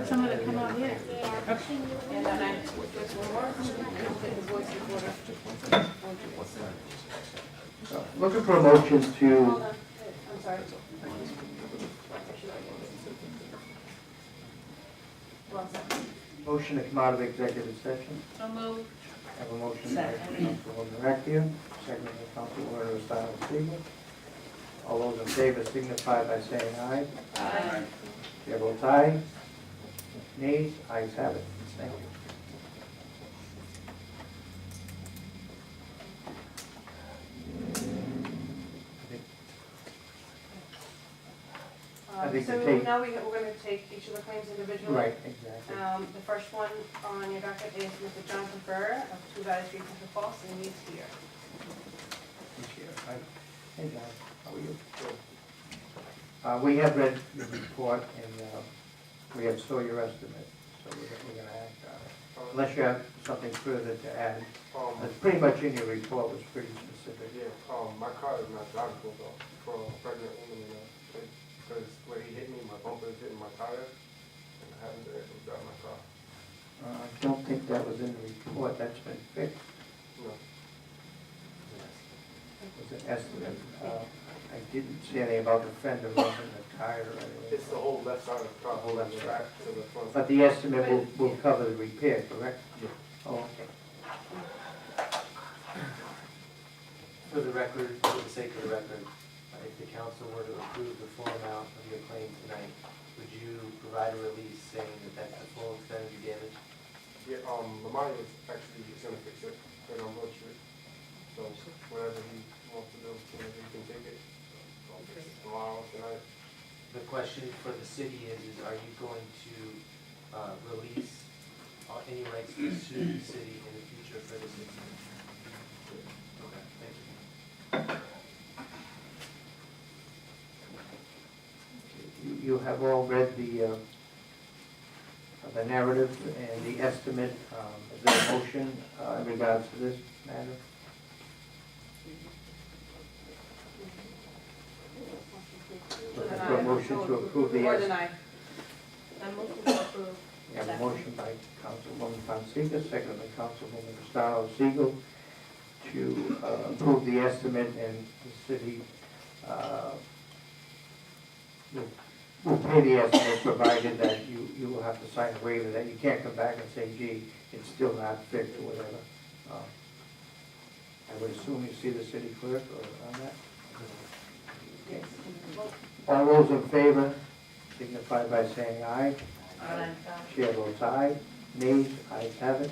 Some of it come out here. And then I just one more, get the voice recorder. Looking for a motion Hold to, on, I'm sorry. One second. motion to come out of executive session. So moved. Have a motion by Councilwoman Recchia, second by Councilwoman Rosado Siegel. All those in favor signify by saying aye. Aye. Chair votes aye. Nays, ayes have it. Thank you. I think So we take- now we're going to take each of the claims individually. Right, exactly. The first one on your docket is Mr. Jonathan Ferrer of 2 Valley Street, Central Falls, and he's here. This year. Hey, John, how are you? We have read the report and we have saw your estimate, so we're going to act on it. Unless you have something further to add. It's pretty much in your report, was pretty specific. Yeah, my car is not drivable though, for a pregnant woman, because where he hit me, my bumper is hitting my tire, and I haven't been able to drive my car. I don't think that was in the report, that's been fixed. No. It was an estimate. I didn't see anything about the fender rubbing the tire or anything. It's the whole left side of the car, Whole left from the side. back to the front. But the estimate will cover the repair, correct? Yeah. Oh, okay. For the record, for the sake of the record, if the council were to approve the full amount of your claim tonight, would you provide a release saying that that's the full extent of your damage? Yeah, Lamont is actually gonna fix it, right on Broad Street. So whatever he wants to do, whenever he can take it, tomorrow, tonight. The question for the city is are you going to release any rights to sue the city in the future for this incident? Okay, thank you. You have all read the narrative and the estimate. Is there a motion in regards to this matter? Looking for a motion to approve the Or estimate. deny. I move to approve. We have a motion by Councilwoman Fonseca, second by Councilwoman Gustavo Siegel to approve the estimate, and the city will pay the estimate provided that you will have to sign a waiver that you can't come back and say, gee, it's still not fixed or whatever. I would assume you see the city clerk or on that? Okay. All those in favor signify by saying aye. Aye. Chair votes aye. Nays, ayes have it.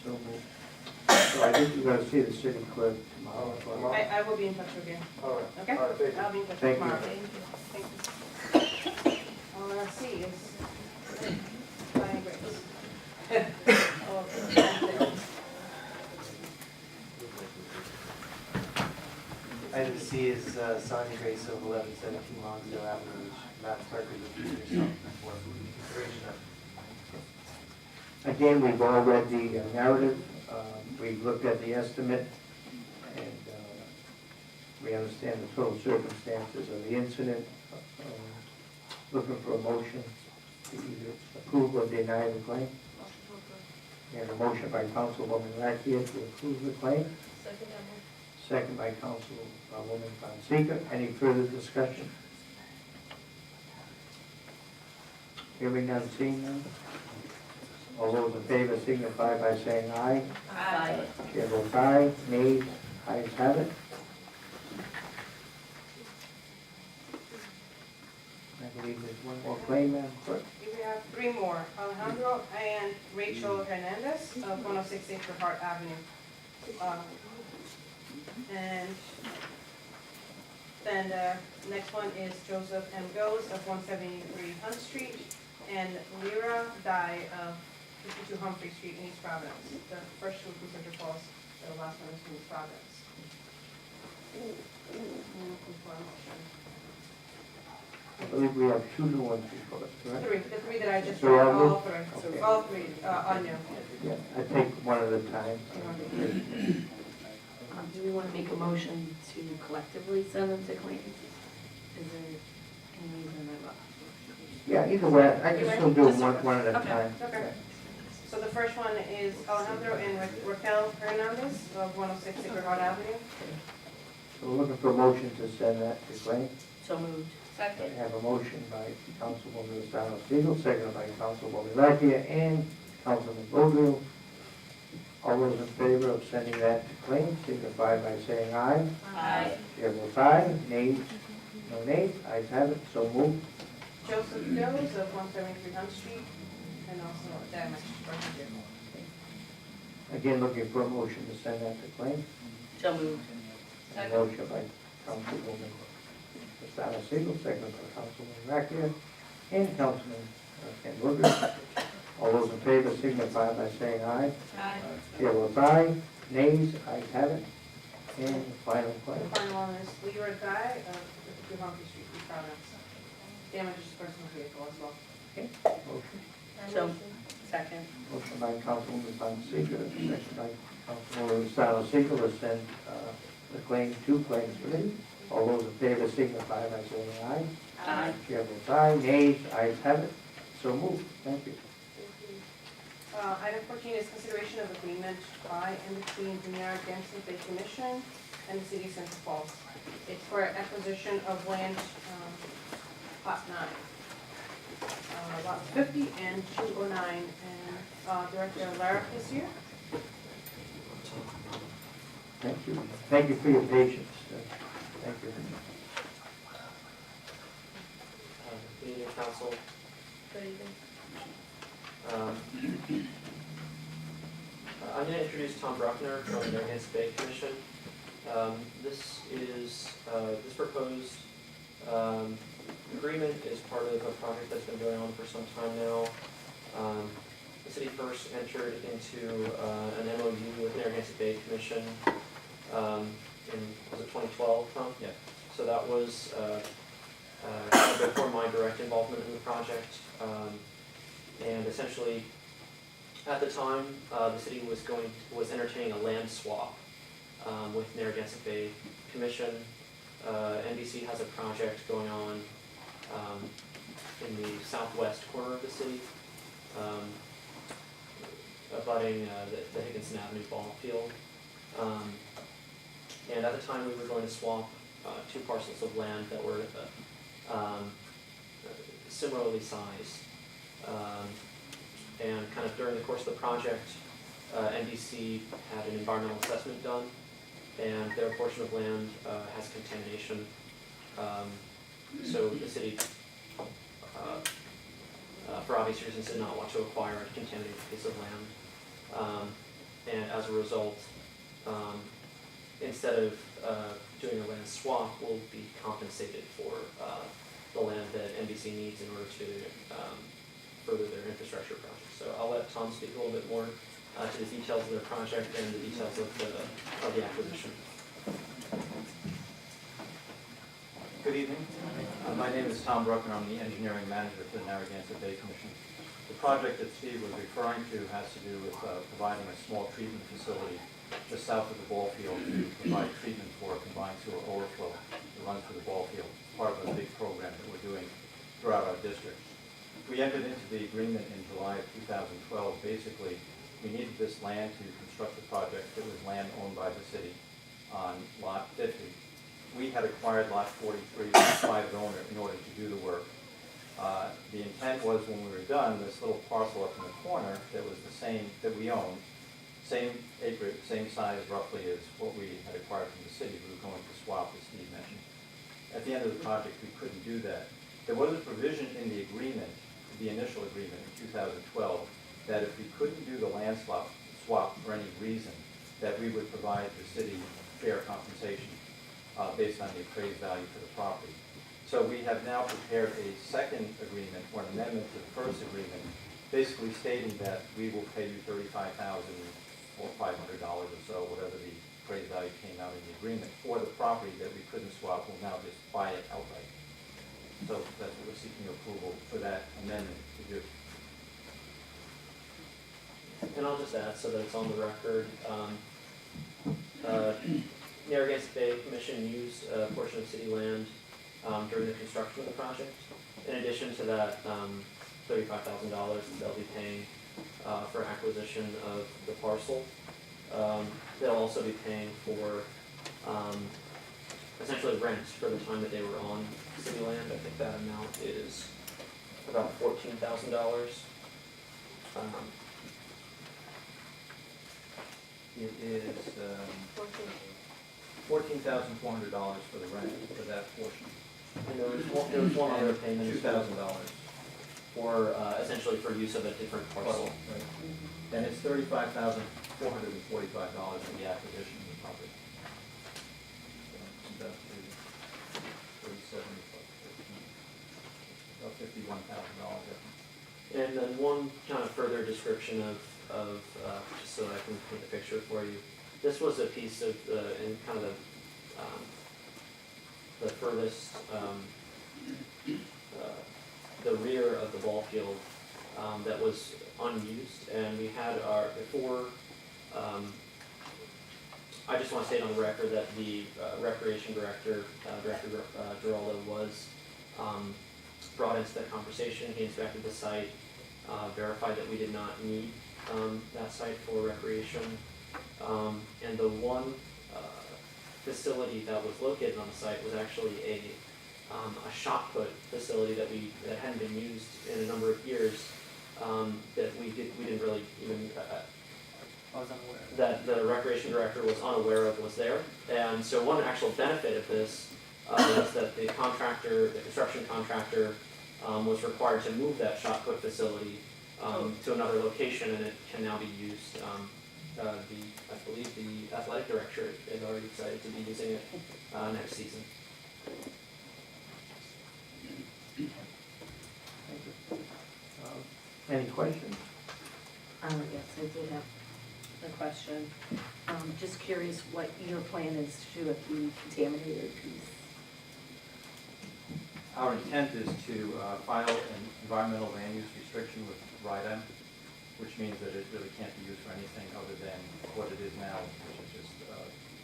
So moved. So I think you're gonna see the city clerk tomorrow. I will be in touch with you. All right. Okay? All right, thank you. I'll be in touch Thank you. tomorrow. Thank you. All I see is Diane Grace. Oh, okay. Item C is Sonia Grace of 1117 Lonsdale Avenue, which Madam Clerk is reviewing yourself for consideration of. Again, we've all read the narrative, we've looked at the estimate, and we understand the total circumstances of the incident. Looking for a motion to either approve or deny the claim. We have a motion by Councilwoman Recchia to approve the claim, second by Councilwoman Fonseca. Any further discussion? Hearing none, seeing none. All those in favor signify by saying aye. Aye. Chair votes aye. Nays, ayes have it. I believe there's one more claim, Madam Clerk. We have 3 more. Alejandro and Rachel Hernandez of 106 Sacred Heart Avenue. And then the next one is Joseph M. Goes of 173 Hunt Street, and Lyra Dye of 52 Humphrey Street in East Providence. The first two from Central Falls, the last one is from East Providence. I believe we have 2 new ones before us, correct? The three that I just So read, all all new? three, Okay. all three are new. Yeah, I take one at a time. Do we want to make a motion to collectively send them to claims? Is there any reason I left? Yeah, either way, I can still do them one at a Okay, time. okay. So the first one is Alejandro and Raquel Hernandez of 106 Sacred Heart Avenue. So we're looking for a motion to send that to claim. So moved. I have a motion by Councilwoman Lozano Spiegel, seconded by Councilwoman Lapia and Councilman Vogel. All those in favor of sending that to claim signify by saying aye. Aye. Chair votes aye. Nays? No nays. Ayes have it. So moved. Joseph Jones of 173 Hunt Street, and also damaged personal vehicle. Again, looking for a motion to send that to claim. So moved. A motion by Councilwoman Lozano Spiegel, seconded by Councilwoman Lapia and Councilman Ken Booker. All those in favor signify by saying aye. Aye. Chair votes aye. Nays? Ayes have it. And the final The claim. final one is Leroy Guy of 52 Humphrey Street, East Providence. Damages personal vehicle as well. Motion. So, second. Motion by Councilwoman Fonseca, second by Councilwoman Lozano Spiegel to send the claim to claims committee. All those in favor signify by saying aye. Aye. Chair votes aye. Nays? Ayes have it. So moved. Thank you. Item 14 is consideration of agreement by and between the Narragansett Bay Commission and the City of Central Falls. It's for acquisition of land, lot 9. Lots 50 and 209, and Director Lara is here. Thank you. Thank you for your patience. Thank you. Good evening, council. Good evening. I'm going to introduce Tom Bruckner from the Narragansett Bay Commission. This proposed agreement is part of a project that's been going on for some time now. The city first entered into an MOU with Narragansett Bay Commission was it 2012, Tom? Yeah. So that was before my direct involvement in the project. And essentially, at the time, the city was entertaining a land swap with Narragansett Bay Commission. NBC has a project going on in the southwest corner of the city, abutting the Higginson Avenue ball field. And at the time, we were going to swap two parcels of land that were similarly sized. And kind of during the course of the project, NBC had an environmental assessment done, and their portion of land has contamination. So the city, for obvious reasons, did not want to acquire a contaminated piece of land. And as a result, instead of doing a land swap, we'll be compensated for the land that NBC needs in order to further their infrastructure project. So I'll let Tom speak a little bit more to the details of their project and the details of the acquisition. Good evening. My name is Tom Bruckner. I'm the engineering manager for the Narragansett Bay Commission. The project that Steve was referring to has to do with providing a small treatment facility just south of the ball field to provide treatment for a combined sewer overflow that runs through the ball field. It's part of a big program that we're doing throughout our district. We entered into the agreement in July of 2012. Basically, we needed this land to construct the project. It was land owned by the city on lot 50. We had acquired lot 43 from a private owner in order to do the work. The intent was when we were done, this little parcel up in the corner that was the same, that we owned, same acreage, same size roughly as what we had acquired from the city. We were going to swap, as Steve mentioned. At the end of the project, we couldn't do that. There was a provision in the agreement, the initial agreement in 2012, that if we couldn't do the land swap for any reason, that we would provide the city fair compensation based on the appraised value for the property. So we have now prepared a second agreement, or an amendment to the first agreement, basically stating that we will pay you $35,000 or $500 or so, whatever the appraised value came out in the agreement, for the property that we couldn't swap. We'll now just buy it outright. So that's what we're seeking approval for that amendment to do. And I'll just add so that it's on the record, Narragansett Bay Commission used a portion of city land during the construction of the project. In addition to that, $35,000 they'll be paying for acquisition of the parcel. They'll also be paying for essentially rent for the time that they were on city land. I think that amount is about $14,000. It is $14,400 for the rent for that portion. And there was one other payment as well $2,000. for essentially for use of a different parcel. Right. And it's $35,445 for the acquisition of the property. So it's about 37, about $51,000. And then one kind of further description of just so I can paint the picture for you. This was a piece of in kind of the furthest, the rear of the ball field that was unused, and we had our before. I just want to state on the record that the recreation director, Director Giraldo, was brought into the conversation. He inspected the site, verified that we did not need that site for recreation, and the one facility that was located on the site was actually a shot put facility that hadn't been used in a number of years, that we didn't really even I was unaware. that the recreation director was unaware of was there. And so one actual benefit of this was that the construction contractor, was required to move that shot put facility to another location, and it can now be used. I believe the athletic director is already excited to be using it next season. Thank you. Any questions? Yes, I did have a question. Just curious what your plan is to do with the contaminated piece. Our intent is to file an environmental land use restriction with RIDEM, which means that it really can't be used for anything other than what it is now, which is just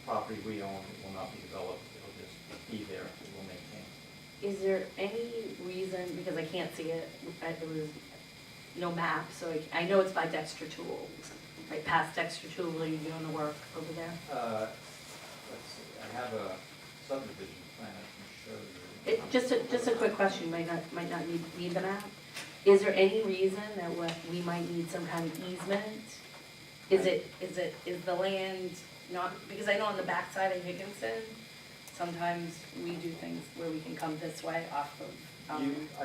property we own. It will not be developed. It'll just be there. It will maintain. Is there any reason, because I can't see it, there was no map, so I know it's by Dexter Tools, right past Dexter Tools, are you doing the work over there? Let's see. I have a subdivision plan I can show you. Just a quick question, might not need the map. Is there any reason that we might need some kind of easement? Is the land not, because I know on the backside of Higginson, sometimes we do things where we can come this way off of, I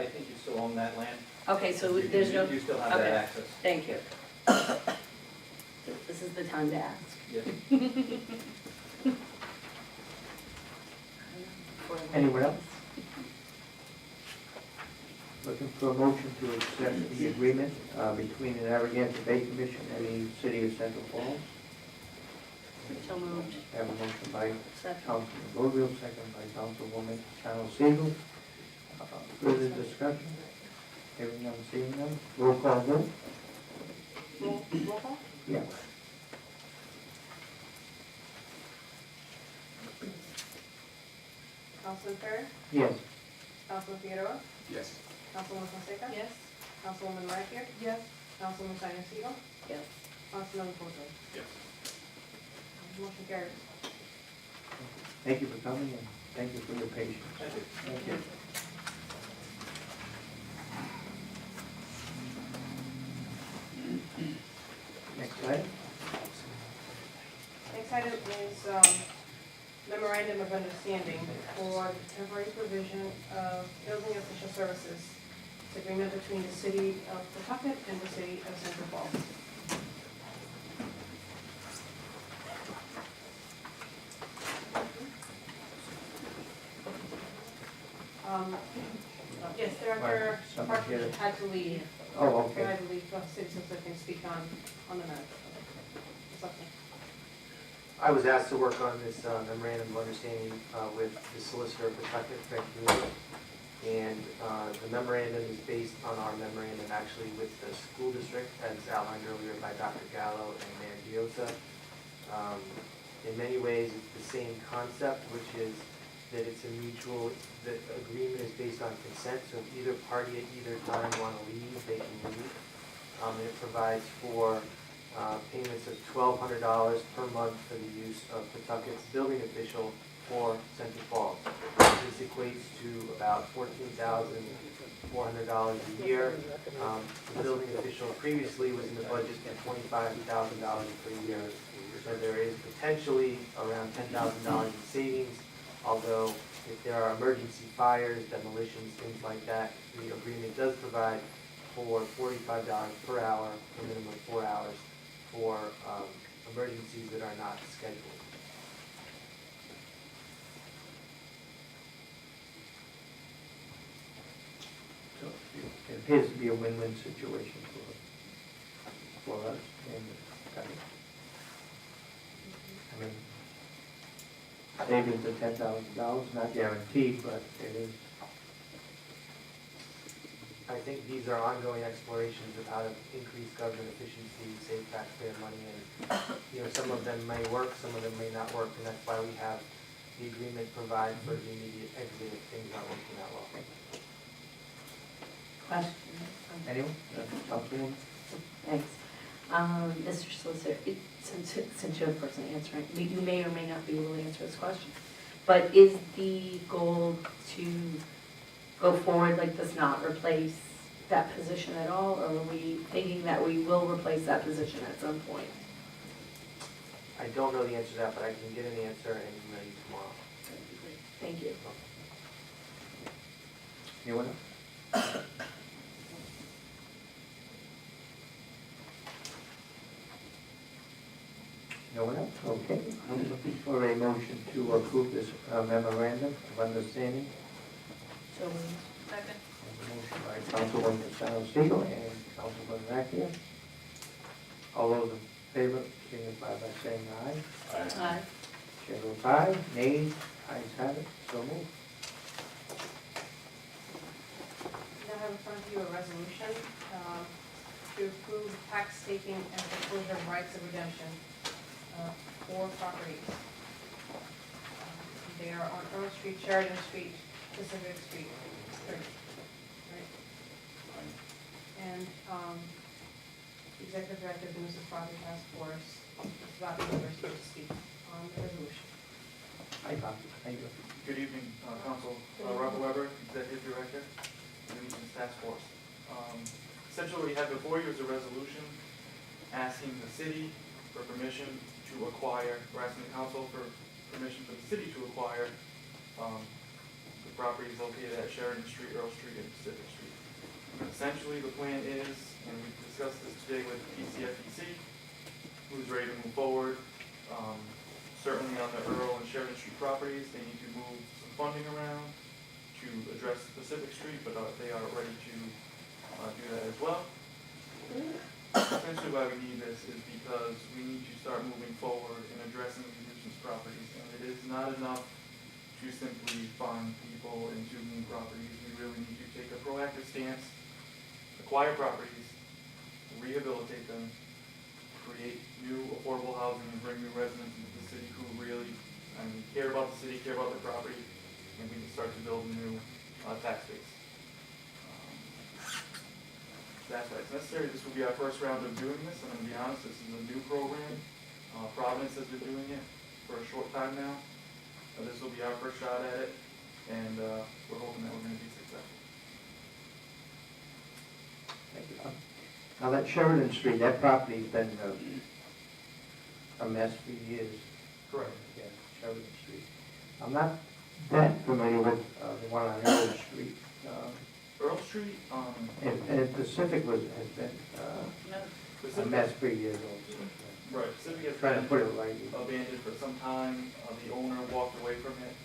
think you still own that land. okay, so You- there's no. You still have okay. that access. Thank you. This is the time to ask. Yes. Anyone else? Looking for a motion to accept the agreement between the Narragansett Bay Commission and the City of Central Falls. So moved. I have a motion by Second. Councilman Bovill, second by Councilwoman Channel Siegel. Further discussion? Hearing none, seeing none. Roll call vote? Roll call? Yeah. Councilman Perry? Yes. Councilman Figueroa? Yes. Councilwoman Fonseca? Yes. Councilwoman Ryder? Yes. Councilwoman Simon Siegel? Yes. Councilman Bozo? Yes. Motion carries. Thank you for coming and thank you for your patience. Thank you. Thank you. Next item? Next item is memorandum of understanding for the temporary provision of building official services. It's agreement between the city of Pawtucket and the city of Central Falls. Yes, Director Someone Parker here. had to leave. Oh, But I okay. believe citizens that can speak on the matter. Something. I was asked to work on this memorandum of understanding with the solicitor of Pawtucket, Frank Mueller. And the memorandum is based on our memorandum actually with the school district, as outlined earlier by Dr. Gallo and Mayor Giosa. In many ways, it's the same concept, which is that it's a mutual, that agreement is based on consent, so if either party at either time want to leave, they can leave. It provides for payments of $1,200 per month for the use of Pawtucket's building official for Central Falls. This equates to about $14,400 a year. The building official previously was in the budget at $25,000 per year. So there is potentially around $10,000 in savings, although if there are emergency fires, demolitions, things like that, the agreement does provide for $45 per hour, a minimum of 4 hours, for emergencies that are not scheduled. So it appears to be a win-win situation for us and the county. I mean, savings of $10,000, not guaranteed, but it is. I think these are ongoing explorations of how to increase government efficiency, save taxpayer money, and, some of them may work, some of them may not work, and that's why we have the agreement provide for the immediate exit if things aren't working out well. Question? Anyone? Councilwoman? Thanks. Mr. Solicitor, since you're the person answering, you may or may not be able to answer this question, but is the goal to go forward like this, not replace that position at all, or are we thinking that we will replace that position at some point? I don't know the answer to that, but I can get an answer and email you tomorrow. That'd be great. Thank you. Anyone else? No one else? Okay. I'm looking for a motion to approve this memorandum of understanding. So moved. Second. Motion by Councilwoman Salcedo and Councilwoman Racchia. All those in favor, signify by saying aye. Aye. Chair votes aye. Nays? Ayes have it. So moved. Now I have in front of you a resolution to approve tax taking and foreclosure rights of redemption for properties. They are on Earl Street, Sheridan Street, Pacific Street, right? And the Executive Director of the Municipal Property Task Force is about to speak on the resolution. Hi, Bob. How you doing? Good evening, Council. Robert Weber, Executive Director, of the Nuisance Task Force. Essentially, what you have before you is a resolution asking the city for permission to acquire, or asking the council for permission for the city to acquire the properties located at Sheridan Street, Earl Street, and Pacific Street. Essentially, the plan is, and we discussed this today with PCFEC, who's ready to move forward. Certainly on the Earl and Sheridan Street properties, they need to move some funding around to address Pacific Street, but they are ready to do that as well. Essentially why we need this is because we need to start moving forward in addressing these nuisance properties, and it is not enough to simply find people into new properties. We really need to take a proactive stance, acquire properties, rehabilitate them, create new affordable housing, and bring new residents into the city who really, care about the city, care about the property, and we can start to build a new tax base. That's why it's necessary. This will be our first round of doing this. I'm going to be honest, this is a new program. Providence has been doing it for a short time now. This will be our first shot at it, and we're hoping that we're going to be successful. Thank you. Now that Sheridan Street, that property's been a mess for years. Correct. Yeah, Sheridan Street. I'm not that familiar with the one on Earl Street. Earl Street, And Pacific has been a mess for years also. right, Pacific has Trying to been put it right. abandoned for some time. The owner walked away from it.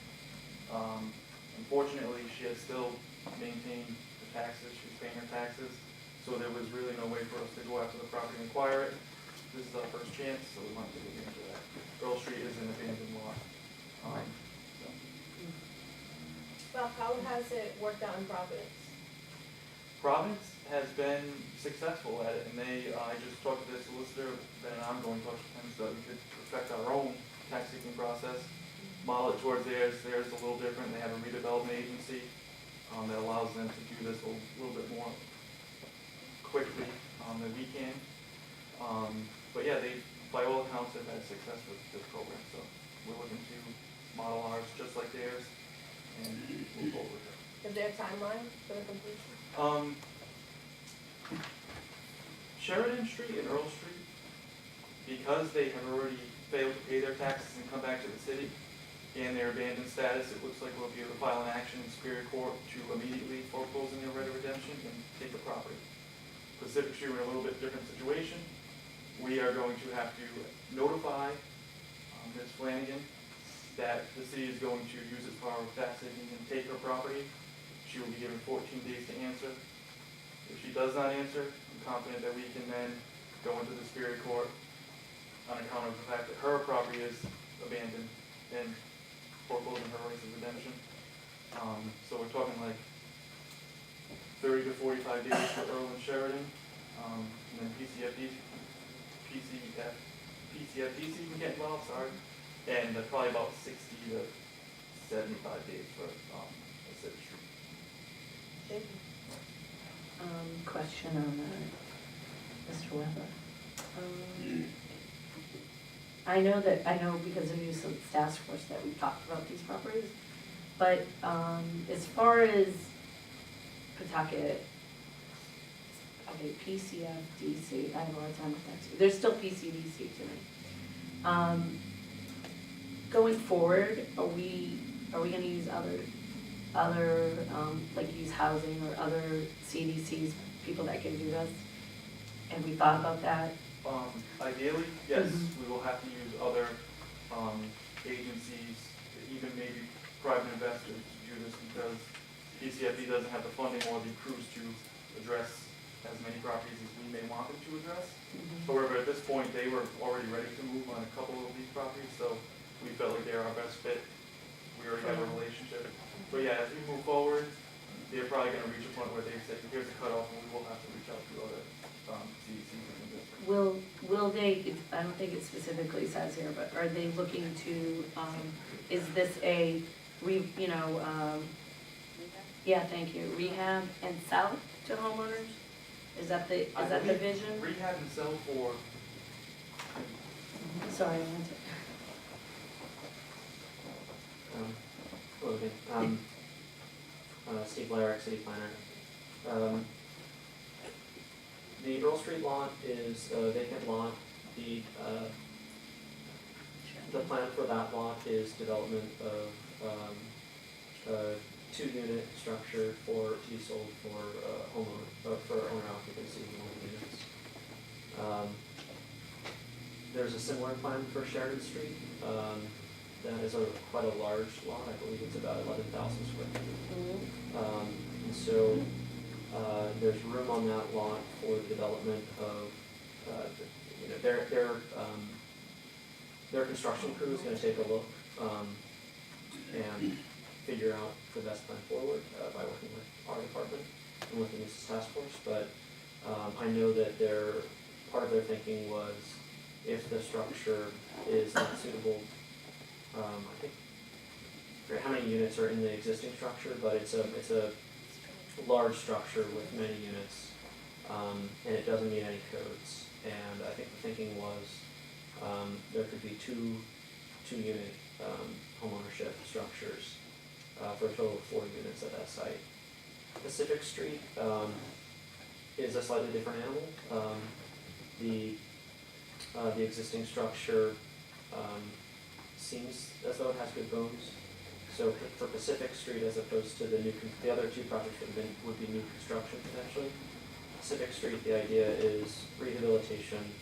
Unfortunately, she has still maintained the taxes. She's paying her taxes. So there was really no way for us to go after the property and acquire it. This is our first chance, so we wanted to look into that. Earl Street is an abandoned lot. So. Well, how has it worked out in Providence? Providence has been successful at it, and I just talked to the solicitor, been an ongoing talk with him so that we could perfect our own tax seeking process. model it towards theirs. Theirs is a little different. They have a redevelopment agency that allows them to do this a little bit more quickly than we can. But yeah, they, by all accounts, have had success with this program. So we're looking to model ours just like theirs and move forward with it. Is there a timeline for the completion? Sheridan Street and Earl Street, because they have already failed to pay their taxes and come back to the city, and their abandoned status, it looks like we'll be able to file an action in Superior Court to immediately foreclose on their right of redemption and take the property. Pacific Street, we're in a little bit different situation. We are going to have to notify Ms. Flanagan that the city is going to use its power of tax taking and take her property. She will be given 14 days to answer. If she does not answer, I'm confident that we can then go into the Superior Court on account of the fact that her property is abandoned and foreclosing her rights of redemption. So we're talking like 30 to 45 days for Earl and Sheridan, and then PCFDC can get involved, sorry, and probably about 60 to 75 days for Pacific Street. Thank you. Question on that, Mr. Weber. I know because of nuisance task force that we've talked about these properties, but, as far as Pawtucket, okay, PCFDC, I have a hard time with that too. There's still PCDC to me. Going forward, are we gonna use other, like use housing or other CDCs, people that can do this? Have we thought about that? Ideally, yes, we will have to use other agencies, even maybe private investors to do this because PCFD doesn't have the funding or the crews to address as many properties as we may want them to address. However, at this point, they were already ready to move on a couple of these properties, so we felt like they're our best fit. We already have a relationship. But yeah, as we move forward, they're probably gonna reach a point where they say, here's a cutoff, and we will have to reach out to other CDCs and districts. Will they, I don't think it specifically says here, but are they looking to, is this a, yeah, thank you, rehab and sell to homeowners? Is that the vision? Rehab and sell for, Sorry, I went to. Hello again. Steve Blarick, city planner. The Earl Street lot is a vacant lot. The plan for that lot is development of a 2-unit structure to be sold for for owner occupancy in one units. There's a similar plan for Sheridan Street. That is quite a large lot. I believe it's about 11,000 square feet. And so there's room on that lot for the development of, their construction crew is going to take a look and figure out the best plan forward by working with our department and with the nuisance task force. But I know that part of their thinking was if the structure is not suitable. I think I forget how many units are in the existing structure, but it's a large structure with many units, and it doesn't meet any codes. And I think the thinking was there could be two unit homeownership structures for a total of 4 units at that site. Pacific Street is a slightly different animal. The existing structure seems as though it has good bones. So for Pacific Street, as opposed to the other 2 projects would be new construction potentially. Pacific Street, the idea is rehabilitation,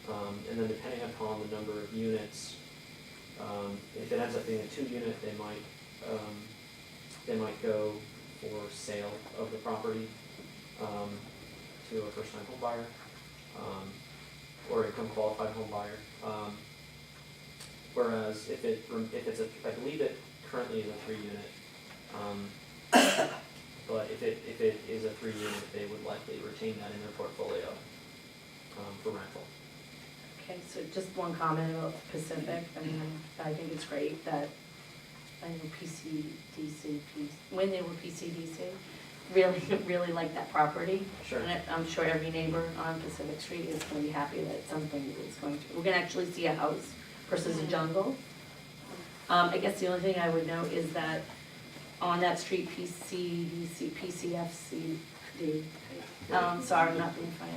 and then depending upon the number of units, if it ends up being a 2-unit, they might go for sale of the property to a first-time home buyer or income qualified home buyer. Whereas if it's I believe it currently is a 3-unit, but if it is a 3-unit, they would likely retain that in their portfolio for rental. Okay, so just one comment about Pacific. I mean, I think it's great that I know PCDC, when they were PCDC, really, really like that property. Sure. And I'm sure every neighbor on Pacific Street is gonna be happy that something is going to, we're gonna actually see a house versus a jungle. I guess the only thing I would note is that on that street, PCDC, PCFCD, sorry, I'm not being funny.